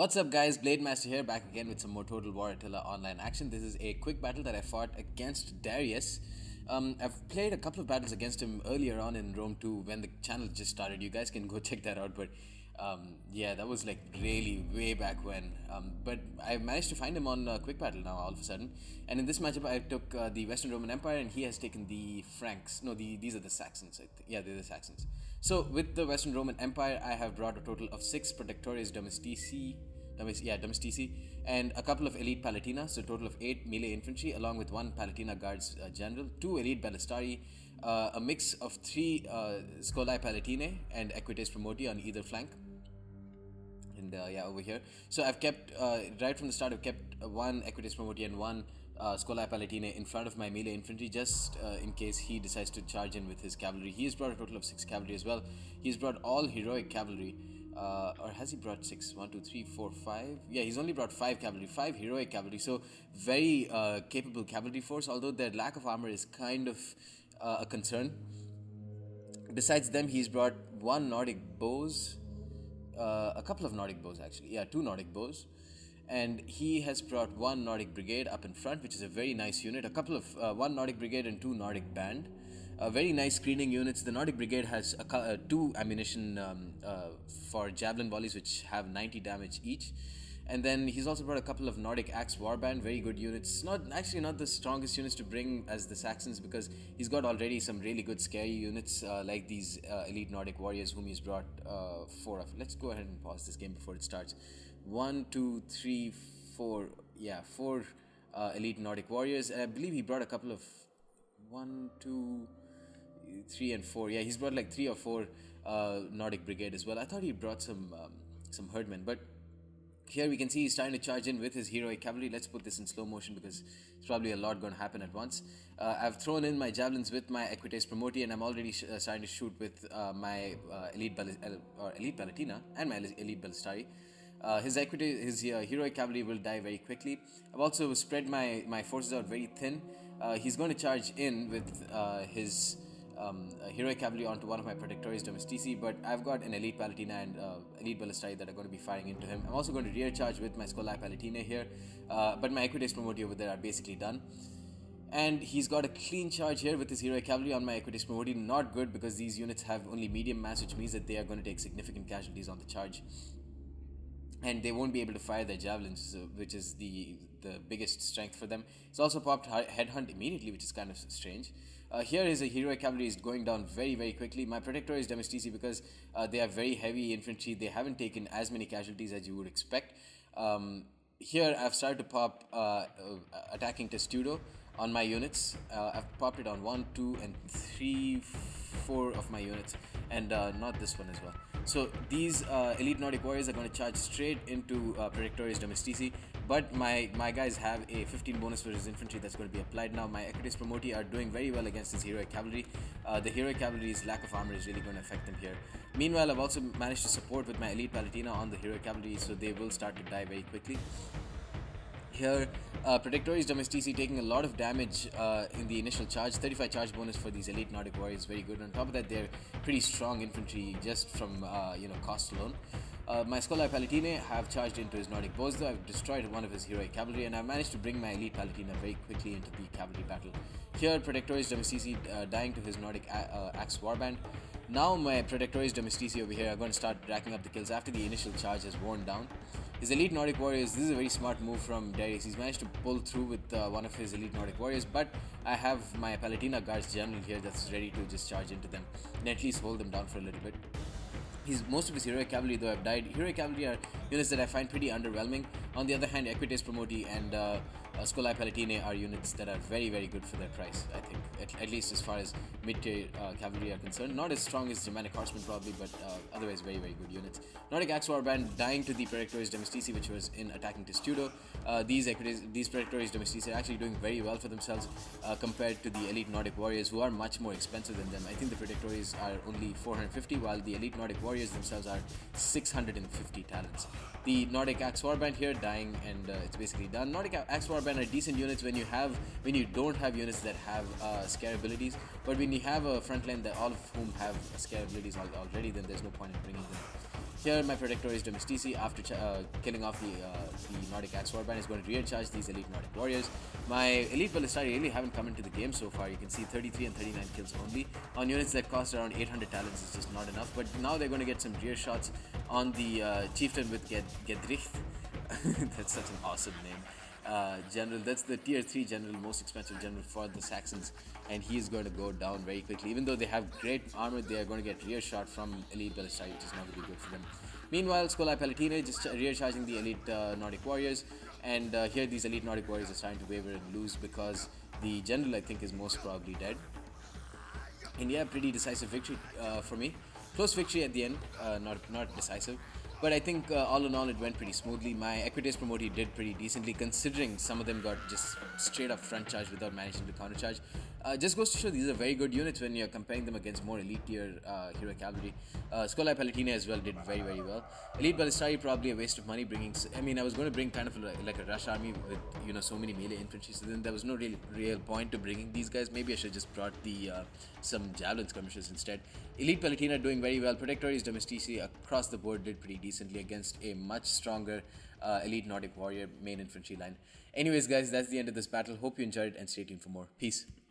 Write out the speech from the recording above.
What's up guys, Blade Master here, back again with some more Total War Attila online action. This is a quick battle that I fought against Darius. I've played a couple of battles against him earlier on in Rome 2 when the channel just started. You guys can go check that out, but yeah, that was like really way back when. But I managed to find him on quick battle now all of a sudden. And in this matchup I took the Western Roman Empire and he has taken the Franks. No, these are the Saxons, I think. Yeah, they're the Saxons. So with the Western Roman Empire, I have brought a total of 6 Protectores Domestici, and a couple of elite Palatina, so a total of 8 melee infantry, along with 1 Palatina Guards General, 2 elite Ballistari, a mix of 3 Scolae Palatine and Equites Promoti on either flank. And yeah, over here. So I've kept, right from the start, I've kept 1 Equites Promoti and 1 Scolae Palatine in front of my melee infantry, just in case he decides to charge in with his cavalry. He's brought a total of 6 cavalry as well. He's brought all heroic cavalry. Or has he brought 6? 1, 2, 3, 4, 5? Yeah, he's only brought 5 cavalry, 5 heroic cavalry. So very capable cavalry force, although their lack of armor is kind of a concern. Besides them, he's brought 1 Nordic bows, a couple of Nordic bows actually. Yeah, 2 Nordic bows. And he has brought 1 Nordic brigade up in front, which is a very nice unit. A couple of 1 Nordic brigade and 2 Nordic band. Very nice screening units. The Nordic brigade has 2 ammunition for javelin volleys, which have 90 damage each. And then he's also brought a couple of Nordic Axe Warband, very good units. Not the strongest units to bring as the Saxons, because he's got already some really good scary units like these elite Nordic warriors whom he's brought 4 of. Let's go ahead and pause this game before it starts. 1, 2, 3, 4. Yeah, 4 elite Nordic warriors. And I believe he brought a couple of 1, 2, 3 and 4. Yeah, he's brought like 3 or 4 Nordic brigade as well. I thought he brought some herdmen, but here we can see he's trying to charge in with his heroic cavalry. Let's put this in slow motion because it's probably a lot going to happen at once. I've thrown in my javelins with my Equites Promoti, and I'm already starting to shoot with my elite Palatina and my elite Ballistari. His heroic cavalry will die very quickly. I've also spread my forces out very thin. He's going to charge in with his heroic cavalry onto one of my Protectores Domestici, but I've got an elite Palatina and elite Ballistari that are going to be firing into him. I'm also going to rear charge with my Scolae Palatine here, but my Equites Promoti over there are basically done. And he's got a clean charge here with his heroic cavalry on my Equites Promoti. Not good, because these units have only medium mass, which means that they are going to take significant casualties on the charge. And they won't be able to fire their javelins, which is the biggest strength for them. He's also popped Headhunt immediately, which is kind of strange. Here his heroic cavalry is going down very, very quickly. My Protectores Domestici, because they are very heavy infantry, they haven't taken as many casualties as you would expect. Here I've started to pop attacking Testudo on my units. I've popped it on 1, 2, and 3, 4 of my units, and not this one as well. So these elite Nordic warriors are going to charge straight into Protectores Domestici, but my guys have a 15 bonus for his infantry that's going to be applied now. My Equites Promoti are doing very well against his heroic cavalry. The heroic cavalry's lack of armor is really going to affect them here. Meanwhile, I've also managed to support with my elite Palatina on the heroic cavalry, so they will start to die very quickly. Here, Protectores Domestici taking a lot of damage in the initial charge. 35 charge bonus for these elite Nordic warriors, very good. On top of that, they're pretty strong infantry just from cost alone. My Scolae Palatine have charged into his Nordic bows, though. I've destroyed one of his heroic cavalry, and I've managed to bring my elite Palatina very quickly into the cavalry battle. Here, Protectores Domestici dying to his Nordic Axe Warband. Now my Protectores Domestici over here are going to start racking up the kills after the initial charge has worn down. His elite Nordic warriors, this is a very smart move from Darius. He's managed to pull through with one of his elite Nordic warriors, but I have my Palatina Guards General here that's ready to just charge into them and at least hold them down for a little bit. Most of his heroic cavalry, though, have died. Heroic cavalry are units that I find pretty underwhelming. On the other hand, Equites Promoti and Scolae Palatine are units that are very, very good for their price, I think. At least as far as mid-tier cavalry are concerned. Not as strong as Germanic Horsemen probably, but otherwise very, very good units. Nordic Axe Warband dying to the Protectores Domestici, which was in attacking Testudo. These Protectores Domestici are actually doing very well for themselves compared to the elite Nordic warriors, who are much more expensive than them. I think the Protectores are only 450, while the elite Nordic warriors themselves are 650 talents. The Nordic Axe Warband here dying, and it's basically done. Nordic Axe Warband are decent units when you don't have units that have scare abilities, but when you have a front line that all of whom have scare abilities already, then there's no point in bringing them. Here, my Protectoris Domestici, after killing off the Nordic Axe Warband, is going to rear charge these elite Nordic warriors. My elite Ballistari really haven't come into the game so far. You can see 33 and 39 kills only. On units that cost around 800 talents, it's just not enough. But now they're going to get some rear shots on the chieftain with Gedricht. That's such an awesome name. General, that's the tier 3 general, most expensive general for the Saxons, and he's going to go down very quickly. Even though they have great armor, they are going to get rear shot from elite Ballistari, which is not going to be good for them. Meanwhile, Scolai Palatine just rear charging the elite Nordic warriors, and here these elite Nordic warriors are starting to waver and lose because the general, I think, is most probably dead. And yeah, pretty decisive victory for me. Close victory at the end, not decisive. But I think all in all, it went pretty smoothly. My Equites Promoti did pretty decently, considering some of them got just straight up front charge without managing to counter charge. Just goes to show these are very good units when you're comparing them against more elite tier hero cavalry. Scolai Palatine as well did very, very well. Elite Ballistari, probably a waste of money bringing. I mean, I was going to bring kind of like a rush army with so many melee infantry, so then there was no real point to bringing these guys. Maybe I should just brought the some javelin skirmishers instead. Elite Palatina doing very well. Protectoris Domestici across the board did pretty decently against a much stronger elite Nordic warrior main infantry line. Anyways, guys, that's the end of this battle. Hope you enjoyed it and stay tuned for more. Peace.